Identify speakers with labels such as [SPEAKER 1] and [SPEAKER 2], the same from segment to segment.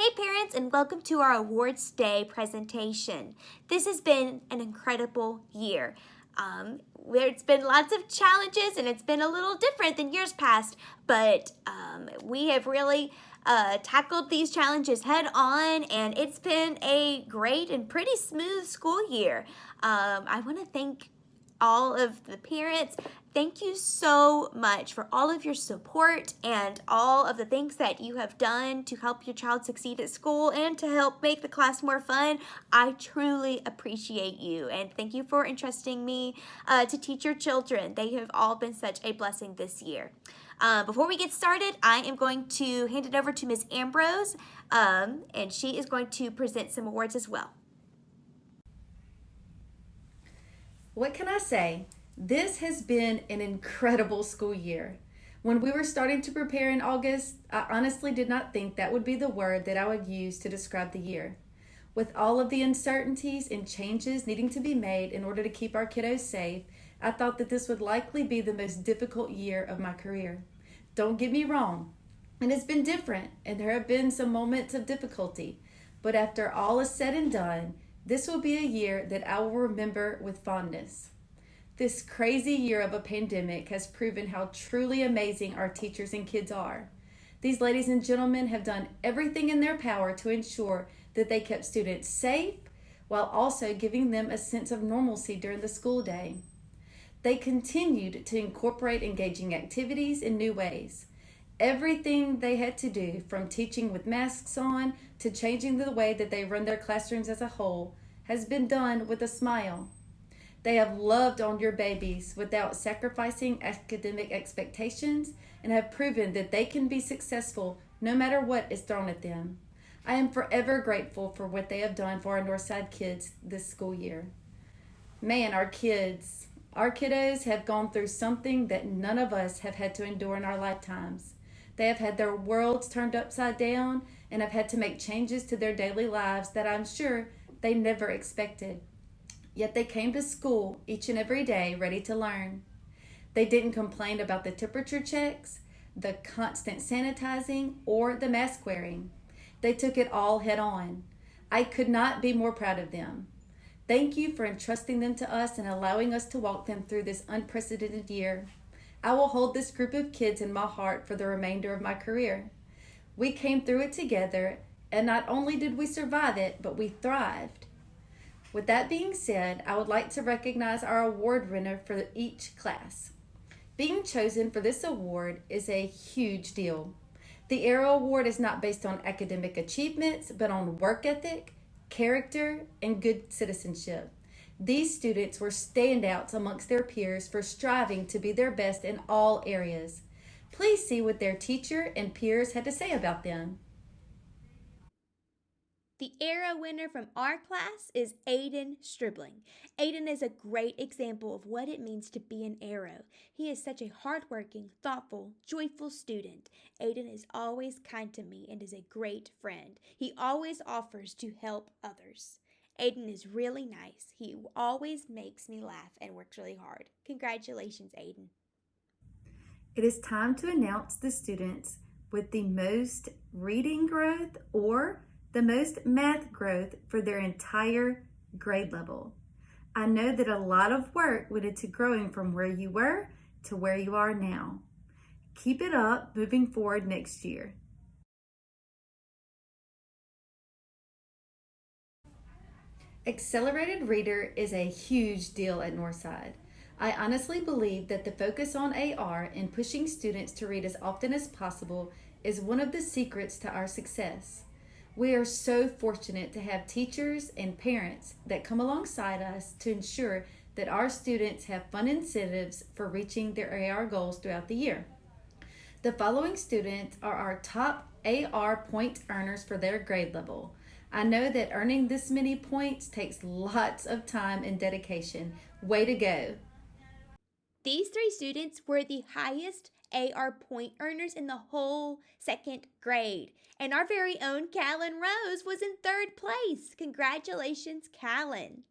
[SPEAKER 1] Hey parents, and welcome to our Awards Day presentation. This has been an incredible year. There's been lots of challenges and it's been a little different than years past, but we have really tackled these challenges head on, and it's been a great and pretty smooth school year. I want to thank all of the parents. Thank you so much for all of your support and all of the things that you have done to help your child succeed at school and to help make the class more fun. I truly appreciate you, and thank you for entrusting me to teach your children. They have all been such a blessing this year. Before we get started, I am going to hand it over to Ms. Ambrose, and she is going to present some awards as well.
[SPEAKER 2] What can I say? This has been an incredible school year. When we were starting to prepare in August, I honestly did not think that would be the word that I would use to describe the year. With all of the uncertainties and changes needing to be made in order to keep our kiddos safe, I thought that this would likely be the most difficult year of my career. Don't get me wrong, it has been different and there have been some moments of difficulty, but after all is said and done, this will be a year that I will remember with fondness. This crazy year of a pandemic has proven how truly amazing our teachers and kids are. These ladies and gentlemen have done everything in their power to ensure that they kept students safe while also giving them a sense of normalcy during the school day. They continued to incorporate engaging activities in new ways. Everything they had to do, from teaching with masks on to changing the way that they run their classrooms as a whole, has been done with a smile. They have loved on your babies without sacrificing academic expectations and have proven that they can be successful no matter what is thrown at them. I am forever grateful for what they have done for our Northside kids this school year. Man, our kiddos have gone through something that none of us have had to endure in our lifetimes. They have had their worlds turned upside down and have had to make changes to their daily lives that I'm sure they never expected. Yet they came to school each and every day ready to learn. They didn't complain about the temperature checks, the constant sanitizing, or the mask wearing. They took it all head on. I could not be more proud of them. Thank you for entrusting them to us and allowing us to walk them through this unprecedented year. I will hold this group of kids in my heart for the remainder of my career. We came through it together, and not only did we survive it, but we thrived. With that being said, I would like to recognize our award winner for each class. Being chosen for this award is a huge deal. The Arrow Award is not based on academic achievements, but on work ethic, character, and good citizenship. These students were standouts amongst their peers for striving to be their best in all areas. Please see what their teacher and peers had to say about them.
[SPEAKER 1] The Arrow winner from our class is Aiden Stribling. Aiden is a great example of what it means to be an Arrow. He is such a hardworking, thoughtful, joyful student. Aiden is always kind to me and is a great friend. He always offers to help others. Aiden is really nice. He always makes me laugh and works really hard. Congratulations, Aiden.
[SPEAKER 2] It is time to announce the students with the most reading growth or the most math growth for their entire grade level. I know that a lot of work went into growing from where you were to where you are now. Keep it up moving forward next year. Accelerated Reader is a huge deal at Northside. I honestly believe that the focus on AR and pushing students to read as often as possible is one of the secrets to our success. We are so fortunate to have teachers and parents that come alongside us to ensure that our students have fun incentives for reaching their AR goals throughout the year. The following students are our top AR point earners for their grade level. I know that earning this many points takes lots of time and dedication. Way to go.
[SPEAKER 1] These three students were the highest AR point earners in the whole second grade. And our very own Callan Rose was in third place. Congratulations, Callan.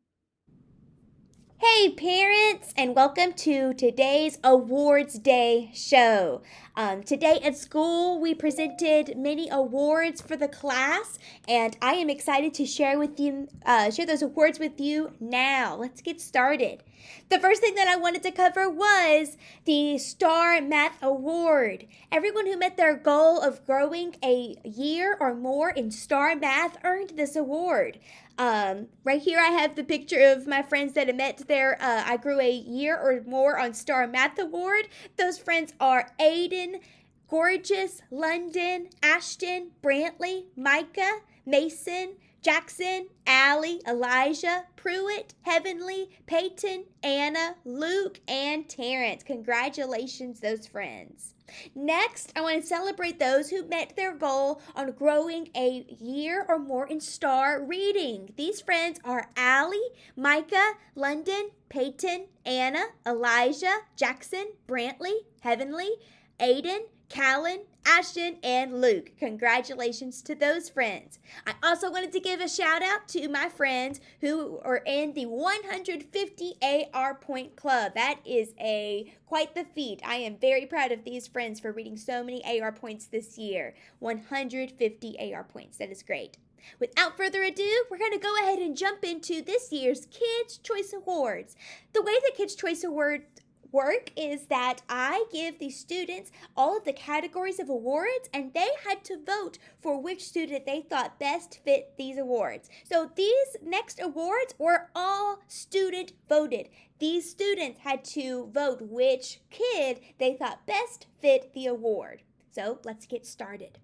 [SPEAKER 1] Hey, parents, and welcome to today's Awards Day show. Today at school, we presented many awards for the class, and I am excited to share those awards with you now. Let's get started. The first thing that I wanted to cover was the Star Math Award. Everyone who met their goal of growing a year or more in Star Math earned this award. Right here I have the picture of my friends that have met their I grew a year or more on Star Math Award. Those friends are Aiden, Gorgeous, London, Ashton, Brantley, Micah, Mason, Jackson, Allie, Elijah, Pruitt, Heavenly, Peyton, Anna, Luke, and Terrence. Congratulations, those friends. Next, I want to celebrate those who met their goal on growing a year or more in star reading. These friends are Allie, Micah, London, Peyton, Anna, Elijah, Jackson, Brantley, Heavenly, Aiden, Callan, Ashton, and Luke. Congratulations to those friends. I also wanted to give a shout out to my friends who are in the 150 AR Point Club. That is quite the feat. I am very proud of these friends for reading so many AR points this year. 150 AR points. That is great. Without further ado, we're going to go ahead and jump into this year's Kids' Choice Awards. The way the Kids' Choice Awards work is that I give the students all of the categories of awards, and they had to vote for which student they thought best fit these awards. So these next awards were all student voted. These students had to vote which kid they thought best fit the award. So let's get started.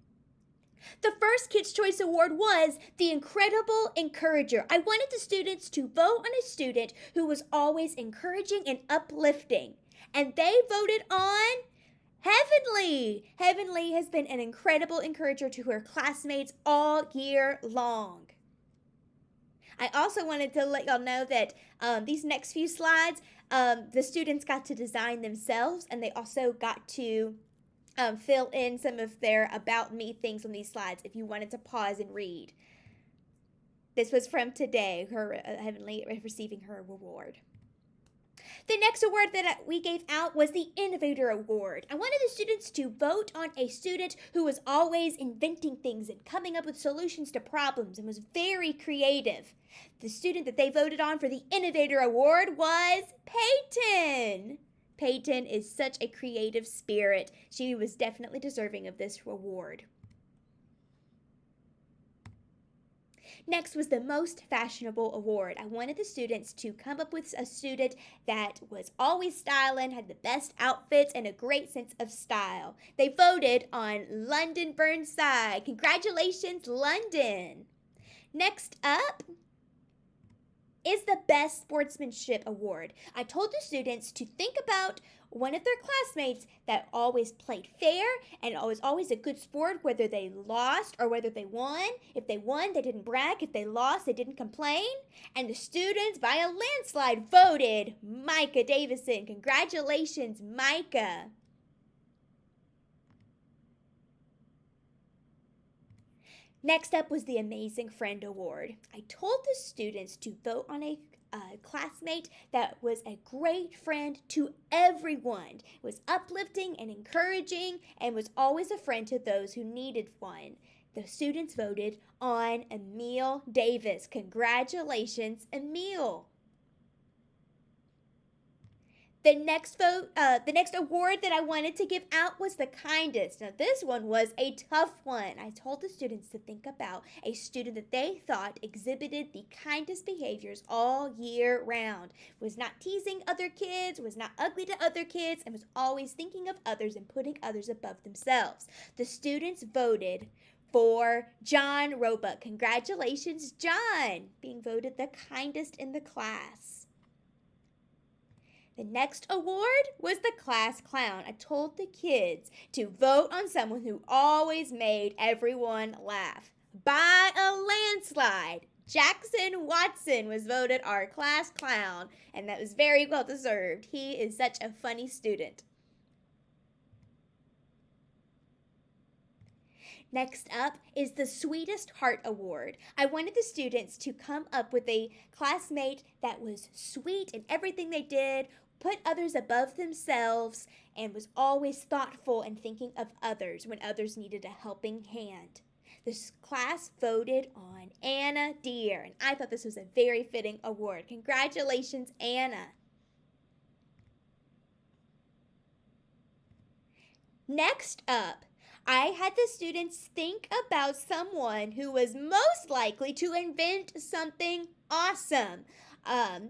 [SPEAKER 1] The first Kids' Choice Award was the Incredible Encourager. I wanted the students to vote on a student who was always encouraging and uplifting. And they voted on Heavenly. Heavenly has been an incredible encourager to her classmates all year long. I also wanted to let y'all know that these next few slides, the students got to design themselves, and they also got to fill in some of their about me things on these slides if you wanted to pause and read. This was from today, her Heavenly receiving her reward. The next award that we gave out was the Innovator Award. I wanted the students to vote on a student who was always inventing things and coming up with solutions to problems and was very creative. The student that they voted on for the Innovator Award was Peyton. Peyton is such a creative spirit. She was definitely deserving of this award. Next was the Most Fashionable Award. I wanted the students to come up with a student that was always styling, had the best outfits, and a great sense of style. They voted on London Burnside. Congratulations, London. Next up is the Best Sportsmanship Award. I told the students to think about one of their classmates that always played fair and was always a good sport, whether they lost or whether they won. If they won, they didn't brag. If they lost, they didn't complain. And the students, by a landslide, voted Micah Davison. Congratulations, Micah. Next up was the Amazing Friend Award. I told the students to vote on a classmate that was a great friend to everyone, was uplifting and encouraging, and was always a friend to those who needed one. The students voted on Emil Davis. Congratulations, Emil. The next award that I wanted to give out was the kindest. Now, this one was a tough one. I told the students to think about a student that they thought exhibited the kindest behaviors all year round. Was not teasing other kids, was not ugly to other kids, and was always thinking of others and putting others above themselves. The students voted for John Roebuck. Congratulations, John, being voted the kindest in the class. The next award was the Class Clown. I told the kids to vote on someone who always made everyone laugh. By a landslide, Jackson Watson was voted our Class Clown, and that was very well deserved. He is such a funny student. Next up is the Sweetest Heart Award. I wanted the students to come up with a classmate that was sweet in everything they did, put others above themselves, and was always thoughtful and thinking of others when others needed a helping hand. This class voted on Anna Deer, and I thought this was a very fitting award. Congratulations, Anna. Next up, I had the students think about someone who was most likely to invent something awesome.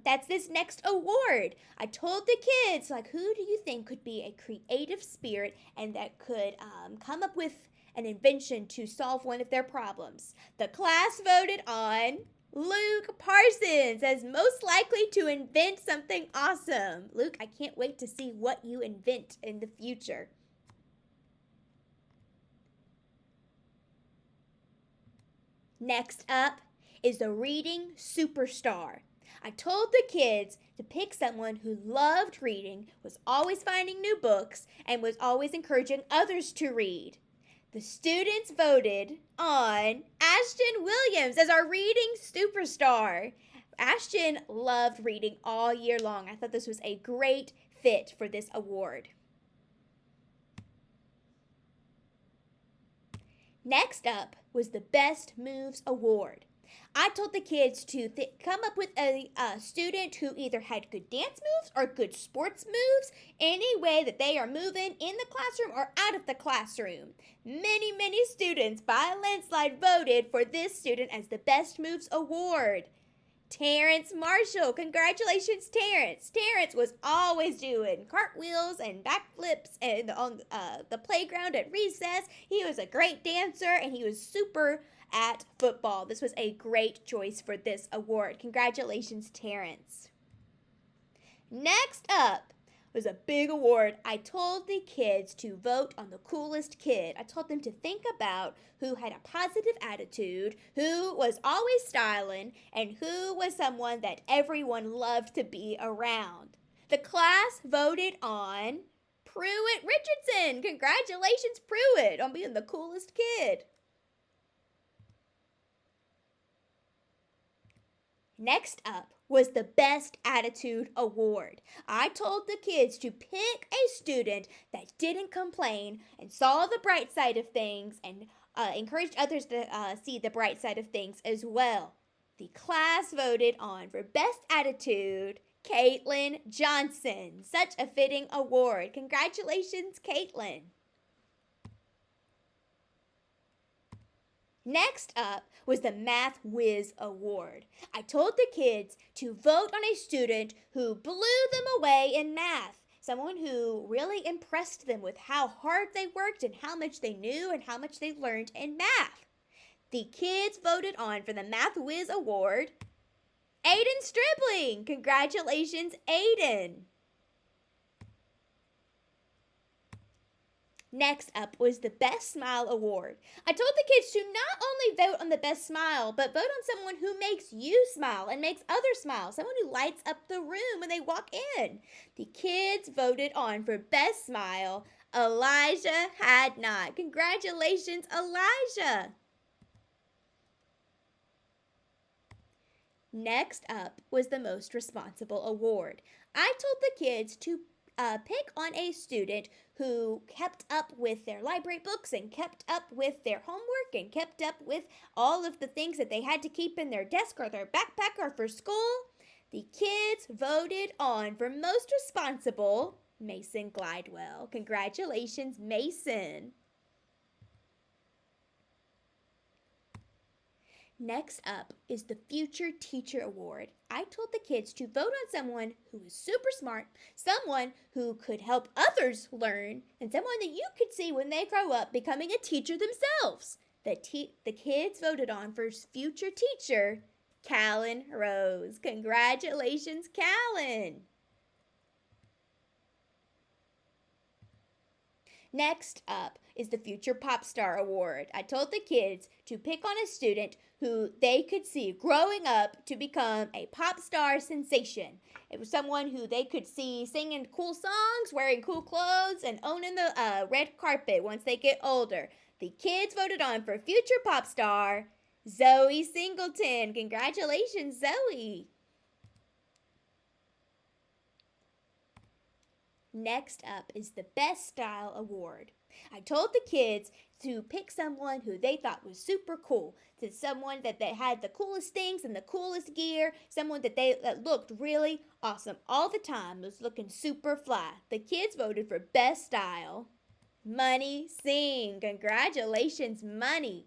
[SPEAKER 1] That's this next award. I told the kids, who do you think could be a creative spirit and that could come up with an invention to solve one of their problems? The class voted on Luke Parsons as most likely to invent something awesome. Luke, I can't wait to see what you invent in the future. Next up is the Reading Superstar. I told the kids to pick someone who loved reading, was always finding new books, and was always encouraging others to read. The students voted on Ashton Williams as our Reading Superstar. Ashton loved reading all year long. I thought this was a great fit for this award. Next up was the Best Moves Award. I told the kids to come up with a student who either had good dance moves or good sports moves, any way that they are moving in the classroom or out of the classroom. Many students by a landslide voted for this student as the Best Moves Award. Terrence Marshall. Congratulations, Terrence. Terrence was always doing cartwheels and backflips and on the playground at recess. He was a great dancer and he was super at football. This was a great choice for this award. Congratulations, Terrence. Next up was a big award. I told the kids to vote on the coolest kid. I told them to think about who had a positive attitude, who was always styling, and who was someone that everyone loved to be around. The class voted on Pruitt Richardson. Congratulations, Pruitt, on being the coolest kid. Next up was the Best Attitude Award. I told the kids to pick a student that didn't complain and saw the bright side of things and encouraged others to see the bright side of things as well. The class voted on, for Best Attitude, Caitlin Johnson. Such a fitting award. Congratulations, Caitlin. Next up was the Math Whiz Award. I told the kids to vote on a student who blew them away in math, someone who really impressed them with how hard they worked and how much they knew and how much they learned in math. The kids voted on, for the Math Whiz Award, Aiden Stribling. Congratulations, Aiden. Next up was the Best Smile Award. I told the kids to not only vote on the best smile, but vote on someone who makes you smile and makes others smile, someone who lights up the room when they walk in. The kids voted on, for Best Smile, Elijah Hadnot. Congratulations, Elijah. Next up was the Most Responsible Award. I told the kids to pick on a student who kept up with their library books and kept up with their homework and kept up with all of the things that they had to keep in their desk or their backpack or for school. The kids voted on, for Most Responsible, Mason Glidewell. Congratulations, Mason. Next up is the Future Teacher Award. I told the kids to vote on someone who was super smart, someone who could help others learn, and someone that you could see when they grow up becoming a teacher themselves. The kids voted on, for Future Teacher, Callan Rose. Congratulations, Callan. Next up is the Future Pop Star Award. I told the kids to pick on a student who they could see growing up to become a pop star sensation. It was someone who they could see singing cool songs, wearing cool clothes, and owning the red carpet once they get older. The kids voted on for future pop star Zoe Singleton. Congratulations, Zoe. Next up is the Best Style Award. I told the kids to pick someone who they thought was super cool, to someone that they had the coolest things and the coolest gear, someone that looked really awesome all the time, was looking super fly. The kids voted for Best Style. Money Singh. Congratulations, Money.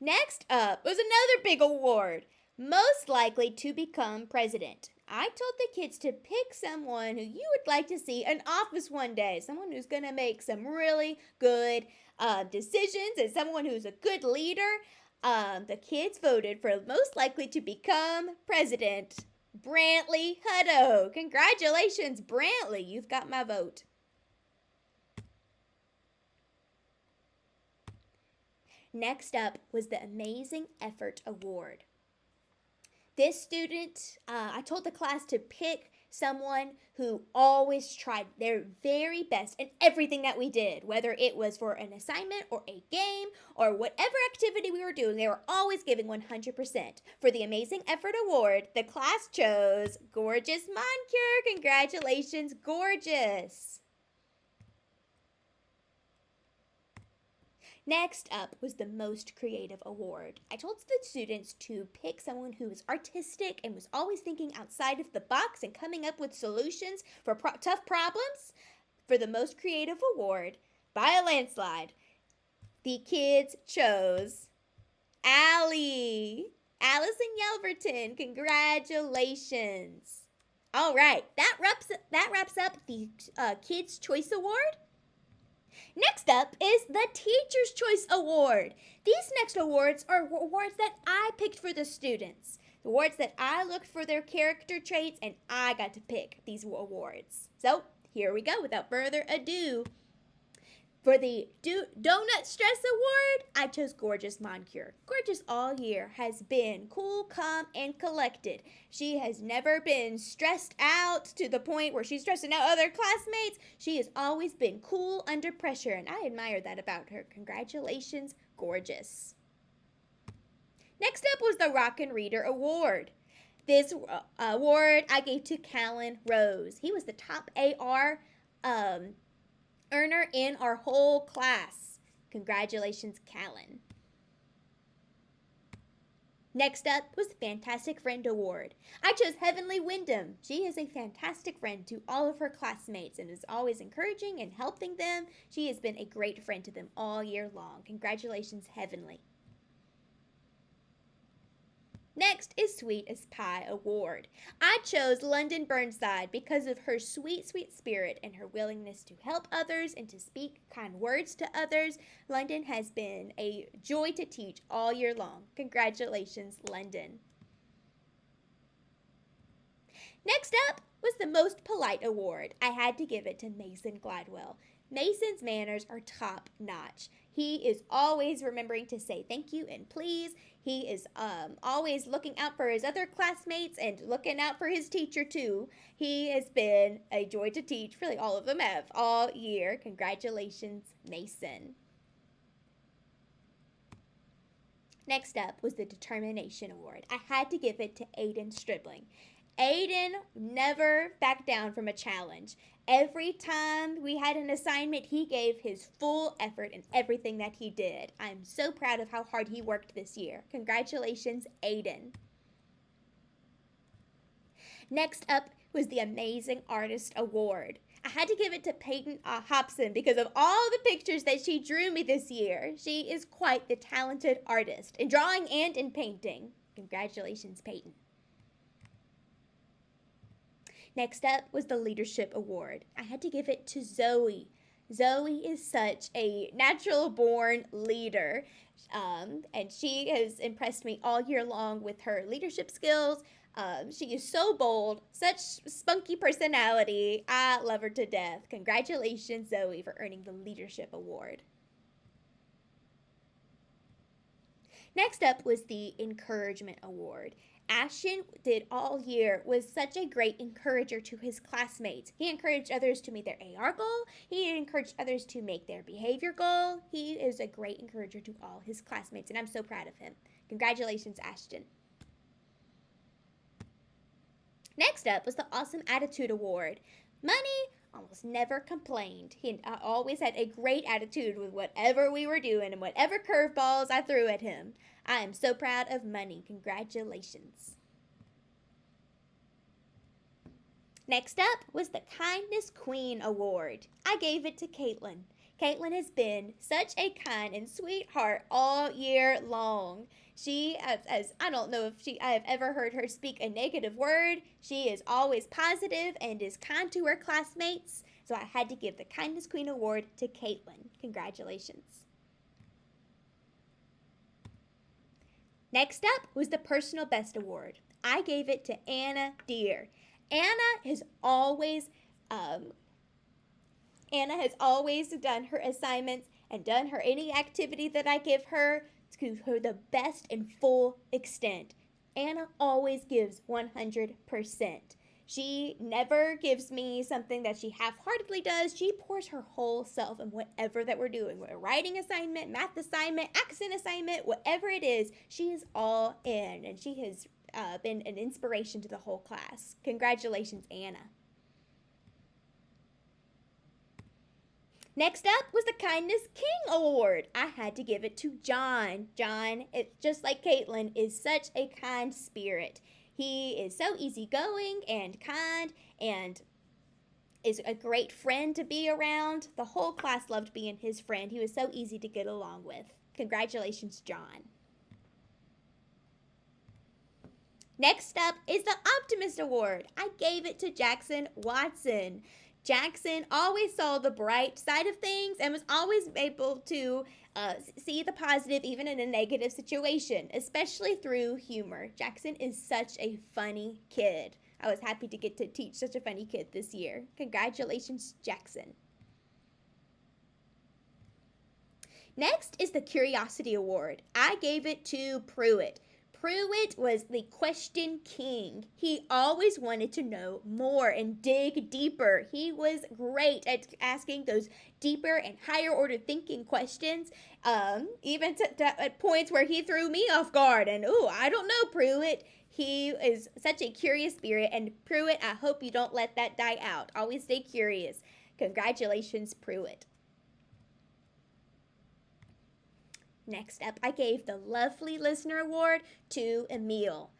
[SPEAKER 1] Next up was another big award. Most likely to become president. I told the kids to pick someone who you would like to see in office one day, someone who's going to make some really good decisions and someone who's a good leader. The kids voted for most likely to become president, Brantley Hutto. Congratulations, Brantley. You've got my vote. Next up was the Amazing Effort Award. This student, I told the class to pick someone who always tried their very best in everything that we did, whether it was for an assignment or a game or whatever activity we were doing. They were always giving 100%. For the Amazing Effort Award, the class chose Gorgeous Moncure. Congratulations, Gorgeous. Next up was the Most Creative Award. I told the students to pick someone who was artistic and was always thinking outside of the box and coming up with solutions for tough problems. For the Most Creative Award, by a landslide, the kids chose Allie. Allison Yelverton. Congratulations. All right, that wraps up the Kids' Choice Award. Next up is the Teacher's Choice Award. These next awards are awards that I picked for the students. The awards that I looked for their character traits and I got to pick these awards. So here we go without further ado. For the Donut Stress Award, I chose Gorgeous Moncure. Gorgeous all year has been cool, calm, and collected. She has never been stressed out to the point where she's stressing out other classmates. She has always been cool under pressure, and I admire that about her. Congratulations, Gorgeous. Next up was the Rockin' Reader Award. This award I gave to Callan Rose. He was the top AR earner in our whole class. Congratulations, Callan. Next up was the Fantastic Friend Award. I chose Heavenly Wyndham. She is a fantastic friend to all of her classmates and is always encouraging and helping them. She has been a great friend to them all year long. Congratulations, Heavenly. Next is Sweet as Pie Award. I chose London Burnside because of her sweet, sweet spirit and her willingness to help others and to speak kind words to others. London has been a joy to teach all year long. Congratulations, London. Next up was the Most Polite Award. I had to give it to Mason Gladwell. Mason's manners are top notch. He is always remembering to say thank you and please. He is always looking out for his other classmates and looking out for his teacher too. He has been a joy to teach. Really, all of them have all year. Congratulations, Mason. Next up was the Determination Award. I had to give it to Aiden Stribling. Aiden never backed down from a challenge. Every time we had an assignment, he gave his full effort in everything that he did. I'm so proud of how hard he worked this year. Congratulations, Aiden. Next up was the Amazing Artist Award. I had to give it to Peyton Hobson because of all the pictures that she drew me this year. She is quite the talented artist in drawing and in painting. Congratulations, Peyton. Next up was the Leadership Award. I had to give it to Zoe. Zoe is such a natural-born leader, and she has impressed me all year long with her leadership skills. She is so bold, such spunky personality. I love her to death. Congratulations, Zoe, for earning the Leadership Award. Next up was the Encouragement Award. Ashton did all year was such a great encourager to his classmates. He encouraged others to meet their AR goal. He encouraged others to make their behavior goal. He is a great encourager to all his classmates, and I'm so proud of him. Congratulations, Ashton. Next up was the Awesome Attitude Award. Money almost never complained. He always had a great attitude with whatever we were doing and whatever curveballs I threw at him. I am so proud of Money. Congratulations. Next up was the Kindness Queen Award. I gave it to Caitlin. Caitlin has been such a kind and sweet heart all year long. She, as I don't know if I have ever heard her speak a negative word. She is always positive and is kind to her classmates. So I had to give the Kindness Queen Award to Caitlin. Congratulations. Next up was the Personal Best Award. I gave it to Anna Deer. Anna has always done her assignments and done her any activity that I give her to her the best and full extent. Anna always gives 100%. She never gives me something that she half-heartedly does. She pours her whole self in whatever that we're doing. A writing assignment, math assignment, accent assignment, whatever it is, she is all in. And she has been an inspiration to the whole class. Congratulations, Anna. Next up was the Kindness King Award. I had to give it to John. John, just like Caitlin, is such a kind spirit. He is so easygoing and kind and is a great friend to be around. The whole class loved being his friend. He was so easy to get along with. Congratulations, John. Next up is the Optimist Award. I gave it to Jackson Watson. Jackson always saw the bright side of things and was always able to see the positive even in a negative situation, especially through humor. Jackson is such a funny kid. I was happy to get to teach such a funny kid this year. Congratulations, Jackson. Next is the Curiosity Award. I gave it to Pruitt. Pruitt was the question king. He always wanted to know more and dig deeper. He was great at asking those deeper and higher order thinking questions, even at points where he threw me off guard. And, I don't know, Pruitt. He is such a curious spirit. And Pruitt, I hope you don't let that die out. Always stay curious. Congratulations, Pruitt. Next up, I gave the Lovely Listener Award to Emil.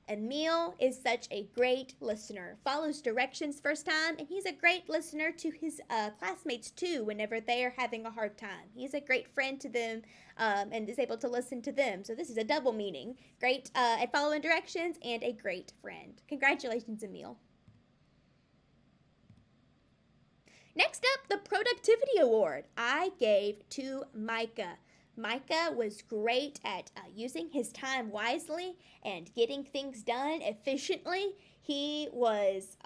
[SPEAKER 1] Emil is such a great listener, follows directions first time, and he's a great listener to his classmates too whenever they are having a hard time. He's a great friend to them and is able to listen to them. So this is a double meaning. Great at following directions and a great friend. Congratulations, Emil. Next up, the Productivity Award. I gave to Micah. Micah was great at using his time wisely and getting things done efficiently. He was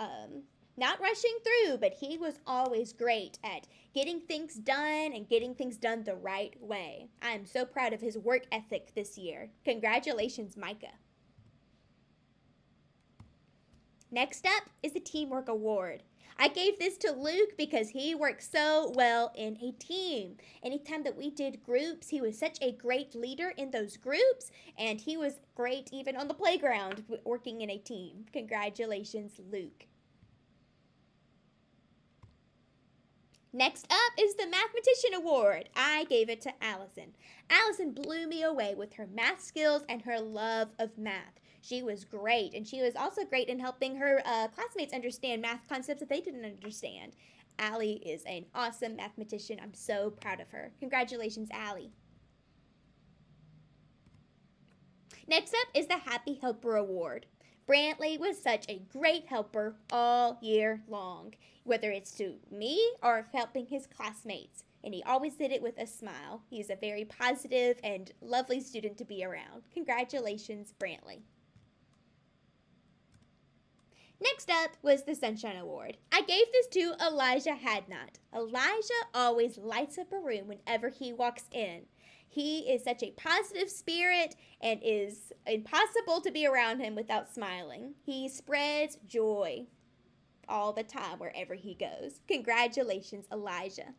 [SPEAKER 1] not rushing through, but he was always great at getting things done and getting things done the right way. I'm so proud of his work ethic this year. Congratulations, Micah. Next up is the Teamwork Award. I gave this to Luke because he worked so well in a team. Anytime that we did groups, he was such a great leader in those groups, and he was great even on the playground working in a team. Congratulations, Luke. Next up is the Mathematician Award. I gave it to Allison. Allison blew me away with her math skills and her love of math. She was great, and she was also great in helping her classmates understand math concepts that they didn't understand. Allie is an awesome mathematician. I'm so proud of her. Congratulations, Allie. Next up is the Happy Helper Award. Brantley was such a great helper all year long, whether it's to me or helping his classmates. And he always did it with a smile. He's a very positive and lovely student to be around. Congratulations, Brantley. Next up was the Sunshine Award. I gave this to Elijah Hadnot. Elijah always lights up a room whenever he walks in. He is such a positive spirit and is impossible to be around him without smiling. He spreads joy all the time wherever he goes. Congratulations, Elijah.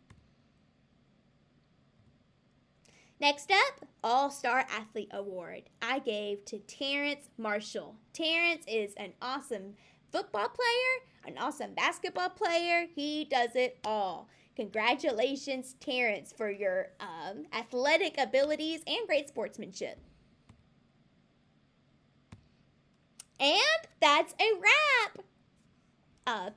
[SPEAKER 1] Next up, All-Star Athlete Award. I gave to Terrence Marshall. Terrence is an awesome football player, an awesome basketball player. He does it all. Congratulations, Terrence, for your athletic abilities and great sportsmanship. And that's a wrap.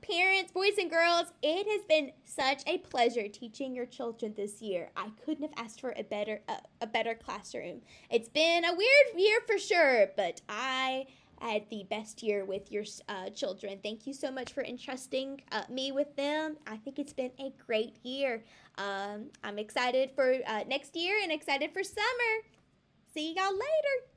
[SPEAKER 1] Parents, boys and girls, it has been such a pleasure teaching your children this year. I couldn't have asked for a better classroom. It's been a weird year for sure, but I had the best year with your children. Thank you so much for entrusting me with them. I think it's been a great year. I'm excited for next year and excited for summer. See y'all later.